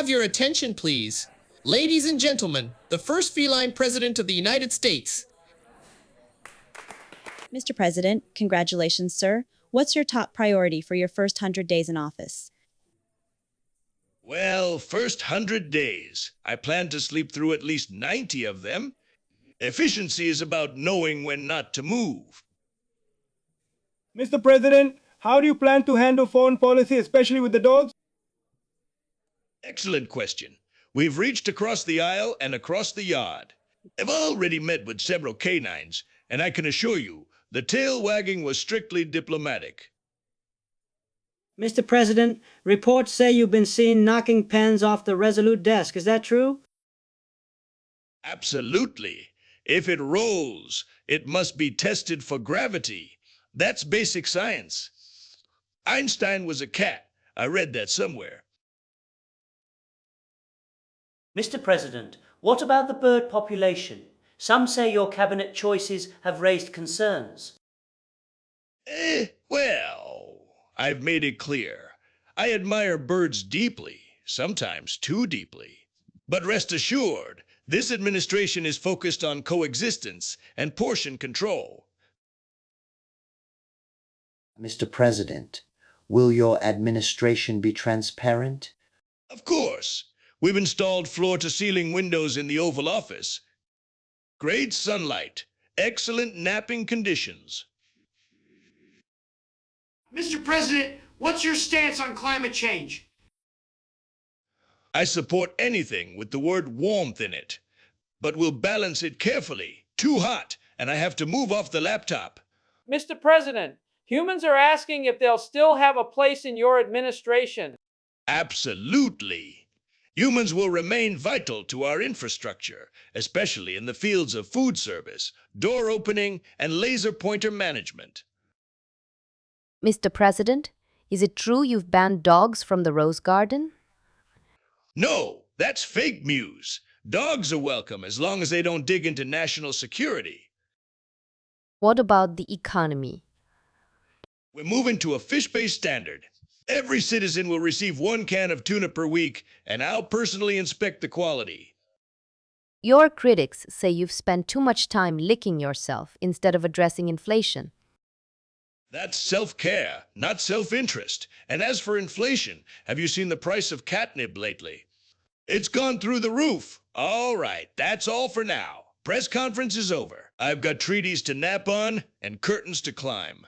have your attention, please? Ladies and gentlemen, the first feline president of the United States. Mr. President, congratulations, sir. What's your top priority for your first 100 days in office? Well, first 100 days. I plan to sleep through at least 90 of them. Efficiency is about knowing when not to move. Mr. President, how do you plan to handle foreign policy, especially with the dogs? Excellent question. We've reached across the aisle and across the yard. I've already met with several canines, and I can assure you, the tail wagging was strictly diplomatic. Mr. President, reports say you've been seen knocking pens off the Resolute desk. Is that true? Absolutely. If it rolls, it must be tested for gravity. That's basic science. Einstein was a cat. I read that somewhere. Mr. President, what about the bird population? Some say your cabinet choices have raised concerns. Well, I've made it clear. I admire birds deeply, sometimes too deeply. But rest assured, this administration is focused on coexistence and portion control. Mr. President, will your administration be transparent? Of course. We've installed floor-to-ceiling windows in the Oval Office. Great sunlight, excellent napping conditions. Mr. President, what's your stance on climate change? I support anything with the word warmth in it, but we'll balance it carefully. Too hot, and I have to move off the laptop. Mr. President, humans are asking if they'll still have a place in your administration. Absolutely. Humans will remain vital to our infrastructure, especially in the fields of food service, door opening, and laser pointer management. Mr. President, is it true you've banned dogs from the Rose Garden? No, that's fake news. Dogs are welcome as long as they don't dig into national security. What about the economy? We're moving to a fish-based standard. Every citizen will receive 1 can of tuna per week, and I'll personally inspect the quality. Your critics say you've spent too much time licking yourself instead of addressing inflation. That's self-care, not self-interest. And as for inflation, have you seen the price of catnip lately? It's gone through the roof. All right, that's all for now. Press conference is over. I've got treaties to nap on and curtains to climb.